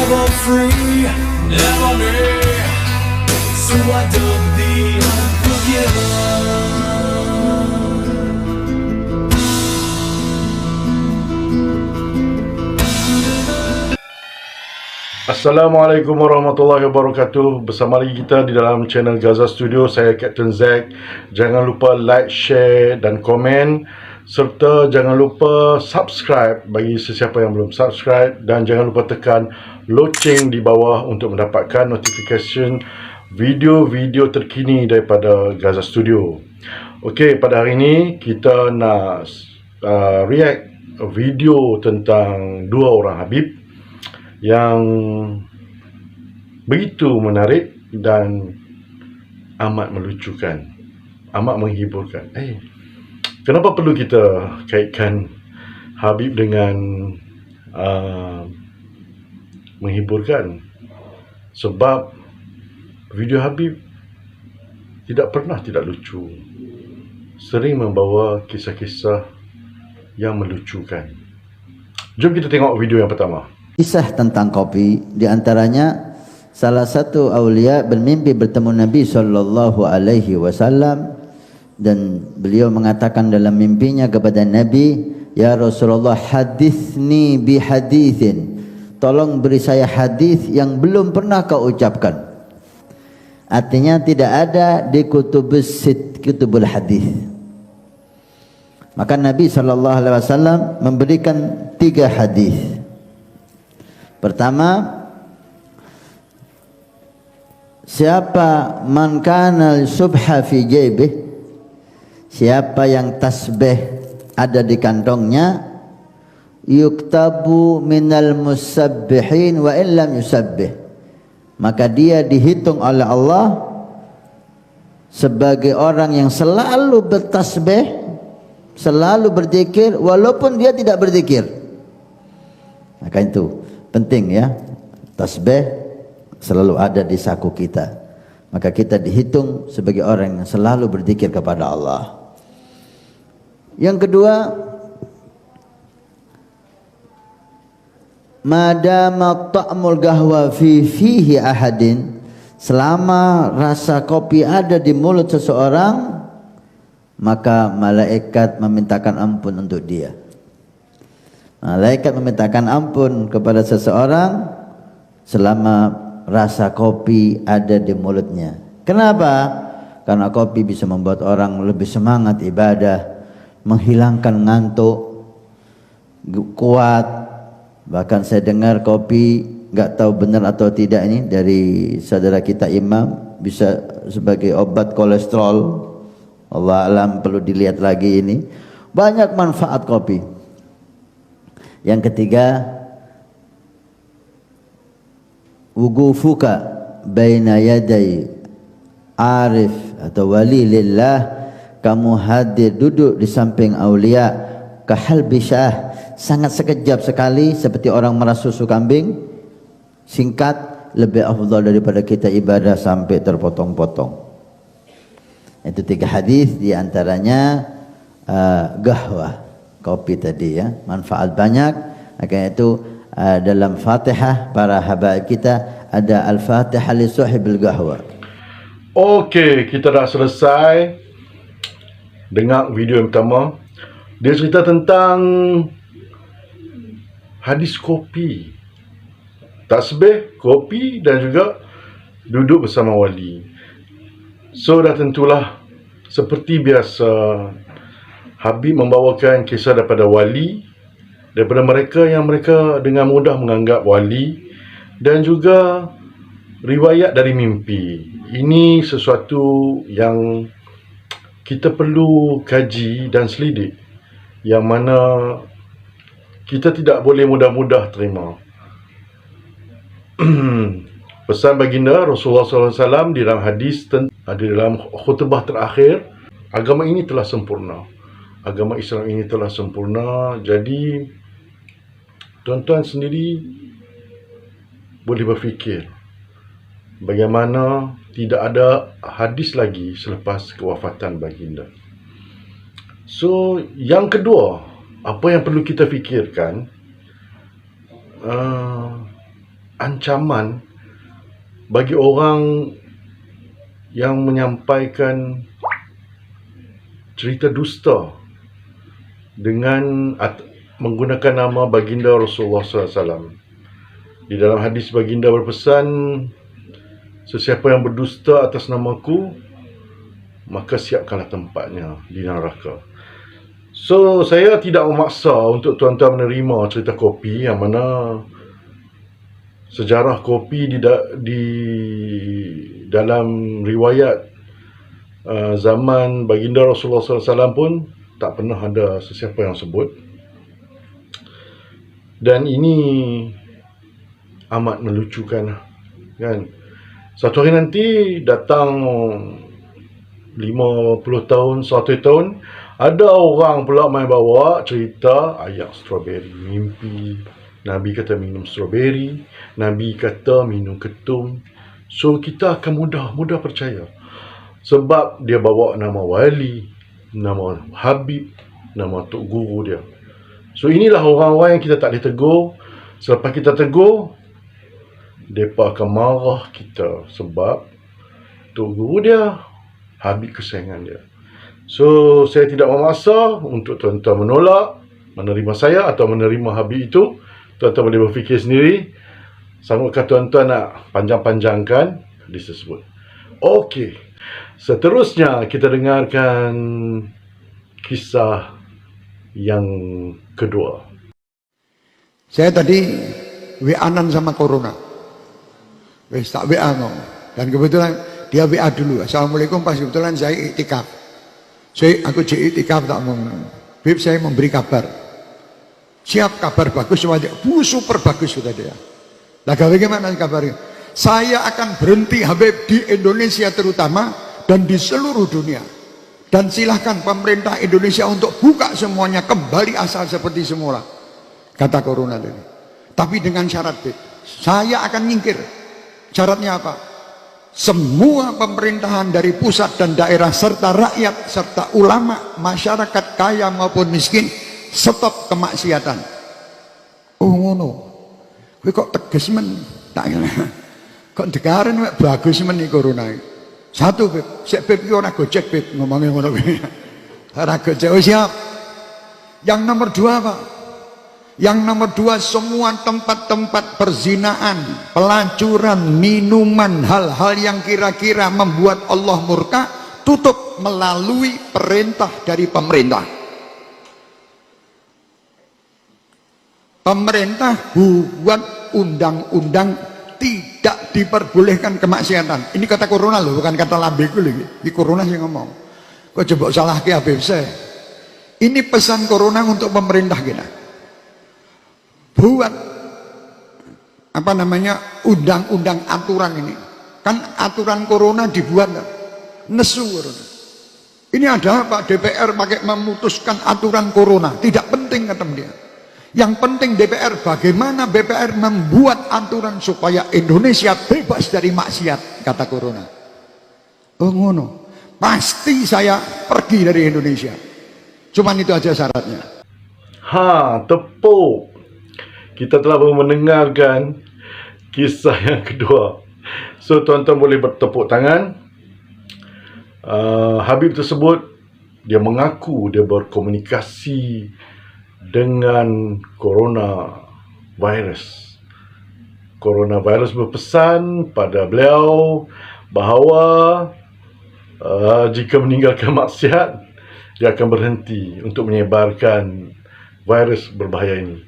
never free, never me. So I dub the unforgiven. Assalamualaikum warahmatullahi wabarakatuh. Bersama lagi kita di dalam channel Gaza Studio. Saya Captain Zack. Jangan lupa like, share dan komen, serta jangan lupa subscribe bagi sesiapa yang belum subscribe, dan jangan lupa tekan loceng di bawah untuk mendapatkan notification video-video terkini daripada Gaza Studio. Okey, pada hari ini kita nak react video tentang dua orang Habib yang begitu menarik dan amat melucukan, amat menghiburkan. Kenapa perlu kita kaitkan Habib dengan menghiburkan? Sebab video Habib tidak pernah tidak lucu, sering membawa kisah-kisah yang melucukan. Jom kita tengok video yang pertama. Kisah tentang kopi, di antaranya salah satu aulia bermimpi bertemu Nabi SAW, dan beliau mengatakan dalam mimpinya kepada Nabi, "Ya Rasulullah, hadithni bi hadithin." Tolong beri saya hadis yang belum pernah kau ucapkan. Artinya tidak ada di kutubul hadis. Maka Nabi SAW memberikan 3 hadis. Pertama, siapa man kana subha fi jaybih, siapa yang tasbih ada di kantongnya, yuktabu minal musabbihin wa illam yusabbih, maka dia dihitung oleh Allah sebagai orang yang selalu bertasbih, selalu berzikir walaupun dia tidak berzikir. Maka itu penting ya, tasbih selalu ada di saku kita, maka kita dihitung sebagai orang yang selalu berzikir kepada Allah. Yang kedua, madama ta'mul gahwa fihi ahadin, selama rasa kopi ada di mulut seseorang, maka malaikat memintakan ampun untuk dia. Malaikat memintakan ampun kepada seseorang selama rasa kopi ada di mulutnya. Kenapa? Karena kopi bisa membuat orang lebih semangat ibadah, menghilangkan ngantuk, kuat. Bahkan saya dengar kopi, nggak tahu benar atau tidak ini dari saudara kita Imam, bisa sebagai obat kolesterol. Allah alam, perlu dilihat lagi ini. Banyak manfaat kopi. Yang ketiga, wugufuka baina yaday arif atau wali lillah, kamu hadir duduk di samping aulia kahal bisyah, sangat sekejap sekali seperti orang merah susu kambing, singkat, lebih afdal daripada kita ibadah sampai terpotong-potong. Itu 3 hadis, di antaranya gahwah, kopi tadi ya, manfaat banyak. Maka itu dalam Fatihah para habaib kita ada Al-Fatihah li sahibil gahwa. Okey, kita dah selesai dengar video yang pertama. Dia cerita tentang hadis kopi, tasbih, kopi dan juga duduk bersama wali. So dah tentulah seperti biasa, Habib membawakan kisah daripada wali, daripada mereka yang mereka dengan mudah menganggap wali, dan juga riwayat dari mimpi. Ini sesuatu yang kita perlu kaji dan selidik, yang mana kita tidak boleh mudah-mudah terima. Pesan baginda Rasulullah SAW di dalam hadis, di dalam khutbah terakhir, agama ini telah sempurna. Agama Islam ini telah sempurna. Jadi tuan-tuan sendiri boleh berfikir bagaimana tidak ada hadis lagi selepas kewafatan baginda. So yang kedua, apa yang perlu kita fikirkan, ancaman bagi orang yang menyampaikan cerita dusta dengan menggunakan nama baginda Rasulullah SAW. Di dalam hadis baginda berpesan, sesiapa yang berdusta atas namaku, maka siapkanlah tempatnya di neraka. So, saya tidak memaksa untuk tuan-tuan menerima cerita kopi yang mana sejarah kopi di dalam riwayat zaman baginda Rasulullah SAW pun tak pernah ada sesiapa yang sebut. Dan ini amat melucukan, kan? Satu hari nanti datang 50 tahun, 100 tahun, ada orang pula main bawa cerita ayak strawberry, mimpi Nabi kata minum strawberry, Nabi kata minum ketum. So kita akan mudah percaya, sebab dia bawa nama wali, nama Habib, nama Tok Guru dia. So inilah orang-orang yang kita tak boleh tegur. Selepas kita tegur, mereka akan marah kita sebab Tok Guru dia, Habib kesayangan dia. So saya tidak memaksa untuk tuan-tuan menolak, menerima saya atau menerima Habib itu. Tuan-tuan boleh berfikir sendiri. Sanggupkah tuan-tuan nak panjang-panjangkan hadis tersebut? Okey. Seterusnya kita dengarkan kisah yang kedua. Saya tadi WA-an sama Corona. Wes tak WA ngomong. Dan kebetulan dia WA dulu. Assalamualaikum, pas kebetulan saya iktikaf. Aku jadi iktikaf tak ngomong. Bib, saya memberi kabar. Siap, kabar bagus semuanya. Super bagus sudah dia. Lah bagaimana kabarnya? Saya akan berhenti Habib di Indonesia terutama dan di seluruh dunia. Dan silahkan pemerintah Indonesia untuk buka semuanya kembali asal seperti semula. Kata Corona tadi. Tapi dengan syarat, Bib. Saya akan nyingkir. Syaratnya apa? Semua pemerintahan dari pusat dan daerah serta rakyat serta ulama, masyarakat kaya maupun miskin, stop kemaksiatan. Oh ngono. Kowe kok tegas men? Tak kira. Kok degaren bagus men iki Corona. Satu, Beb. Sik Beb iki ora gojek, Beb, ngomongnya ngono kuwi. Ora gojek. Oh, siap. Yang nomor 2 apa? Yang nomor 2, semua tempat-tempat perzinaan, pelacuran, minuman, hal-hal yang kira-kira membuat Allah murka, tutup melalui perintah dari pemerintah. Pemerintah buat undang-undang tidak diperbolehkan kemaksiatan. Ini kata Corona loh, bukan kata lambeku lagi. Ini Corona yang ngomong. Kok coba salah ke Habib saya. Ini pesan Corona untuk pemerintah kita. Buat apa namanya undang-undang aturan ini. Kan aturan Corona dibuat nesu Corona. Ini ada apa? DPR pakai memutuskan aturan Corona. Tidak penting kata dia. Yang penting DPR, bagaimana DPR membuat aturan supaya Indonesia bebas dari maksiat, kata Corona. Oh ngono, pasti saya pergi dari Indonesia. Cuman itu aja syaratnya. Tepuk. Kita telah mendengarkan kisah yang kedua. So tuan-tuan boleh bertepuk tangan. Habib tersebut, dia mengaku dia berkomunikasi dengan coronavirus. Coronavirus berpesan pada beliau bahawa jika meninggalkan maksiat, dia akan berhenti untuk menyebarkan virus berbahaya ini.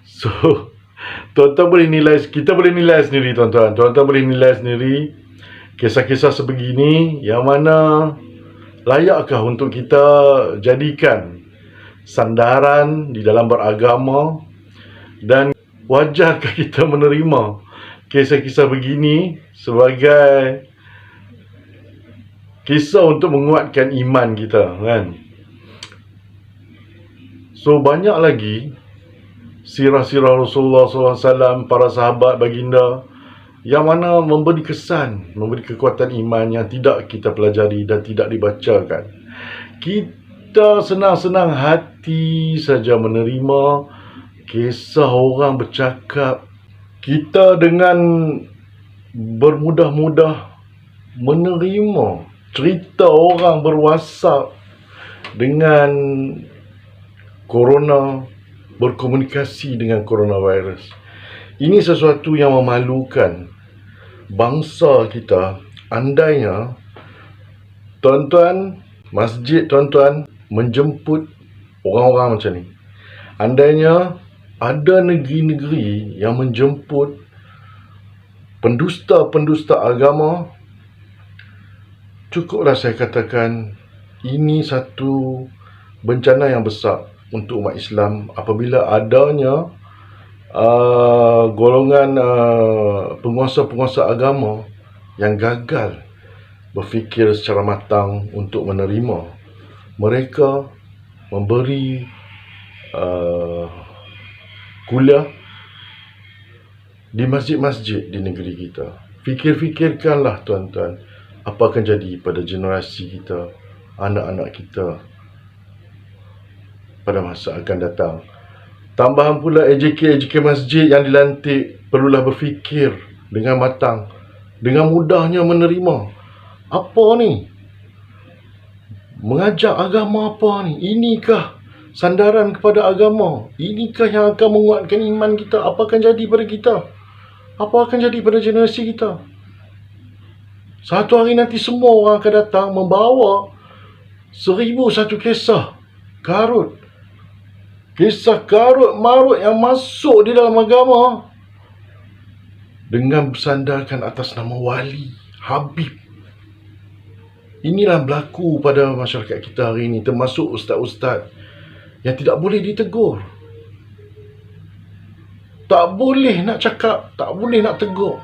So, tuan-tuan boleh nilai, kita boleh nilai sendiri tuan-tuan. Tuan-tuan boleh nilai sendiri kisah-kisah sebegini yang mana layakkah untuk kita jadikan sandaran di dalam beragama, dan wajarkah kita menerima kisah-kisah begini sebagai kisah untuk menguatkan iman kita, kan? So banyak lagi sirah-sirah Rasulullah SAW, para sahabat baginda yang mana memberi kesan, memberi kekuatan iman yang tidak kita pelajari dan tidak dibacakan. Kita senang-senang hati saja menerima kisah orang bercakap, kita dengan bermudah-mudah menerima cerita orang berwhatsapp dengan corona, berkomunikasi dengan coronavirus. Ini sesuatu yang memalukan bangsa kita. Andainya tuan-tuan masjid tuan-tuan menjemput orang-orang macam ni, andainya ada negeri-negeri yang menjemput pendusta-pendusta agama, cukuplah saya katakan ini satu bencana yang besar untuk umat Islam apabila adanya golongan penguasa-penguasa agama yang gagal berfikir secara matang untuk menerima. Mereka memberi kuliah di masjid-masjid di negeri kita. Fikirkanlah tuan-tuan, apa akan jadi pada generasi kita, anak-anak kita pada masa akan datang. Tambahan pula AJK masjid yang dilantik perlulah berfikir dengan matang, dengan mudahnya menerima. Apa ni? Mengajar agama apa ni? Inikah sandaran kepada agama? Inikah yang akan menguatkan iman kita? Apa akan jadi pada kita? Apa akan jadi pada generasi kita? Satu hari nanti semua orang akan datang membawa 1001 kisah karut. Kisah karut marut yang masuk di dalam agama dengan bersandarkan atas nama wali, Habib. Inilah berlaku pada masyarakat kita hari ini, termasuk ustaz-ustaz yang tidak boleh ditegur. Tak boleh nak cakap, tak boleh nak tegur.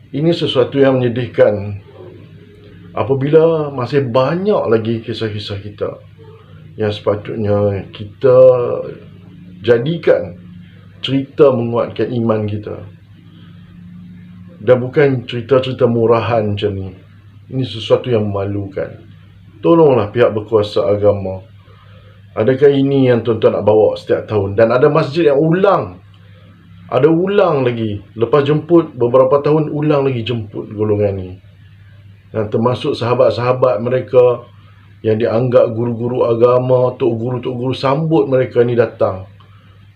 Ini sesuatu yang menyedihkan apabila masih banyak lagi kisah-kisah kita yang sepatutnya kita jadikan cerita menguatkan iman kita. Dan bukan cerita-cerita murahan macam ni. Ini sesuatu yang memalukan. Tolonglah pihak berkuasa agama. Adakah ini yang tuan-tuan nak bawa setiap tahun? Dan ada masjid yang ulang. Ada ulang lagi. Lepas jemput, beberapa tahun ulang lagi jemput golongan ni. Dan termasuk sahabat-sahabat mereka yang dianggap guru-guru agama, tok guru sambut mereka ni datang.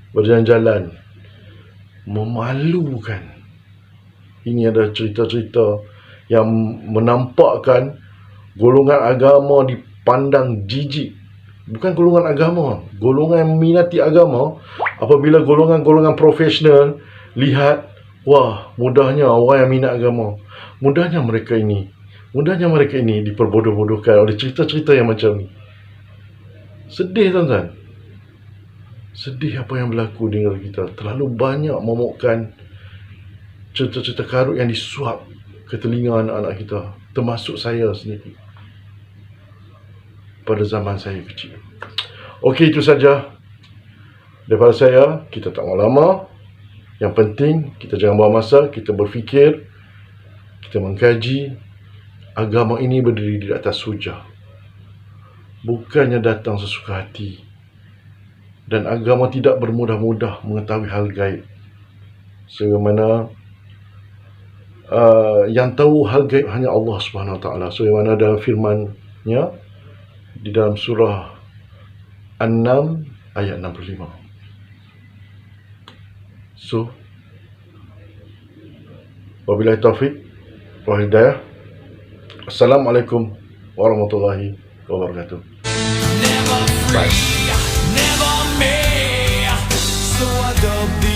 Berjalan-jalan. Memalukan. Ini adalah cerita-cerita yang menampakkan golongan agama dipandang jijik. Bukan golongan agama, golongan yang meminati agama. Apabila golongan-golongan profesional lihat, wah, mudahnya orang yang minat agama, mudahnya mereka ini diperbodoh-bodohkan oleh cerita-cerita yang macam ni. Sedih tuan-tuan. Sedih apa yang berlaku di negara kita. Terlalu banyak momokkan cerita-cerita karut yang disuap ke telinga anak-anak kita, termasuk saya sendiri pada zaman saya kecil. Okey, itu saja daripada saya. Kita tak mau lama. Yang penting kita jangan buang masa, kita berfikir, kita mengkaji. Agama ini berdiri di atas hujah, bukannya datang sesuka hati. Dan agama tidak bermudah-mudah mengetahui hal gaib, sebagaimana yang tahu hal gaib hanya Allah Subhanahu Wa Taala. Sebagaimana dalam firman-Nya di dalam surah An-Naml ayat 65. So, wabillahi taufik wal hidayah. Assalamualaikum warahmatullahi wabarakatuh. Never free, never me. So I dub the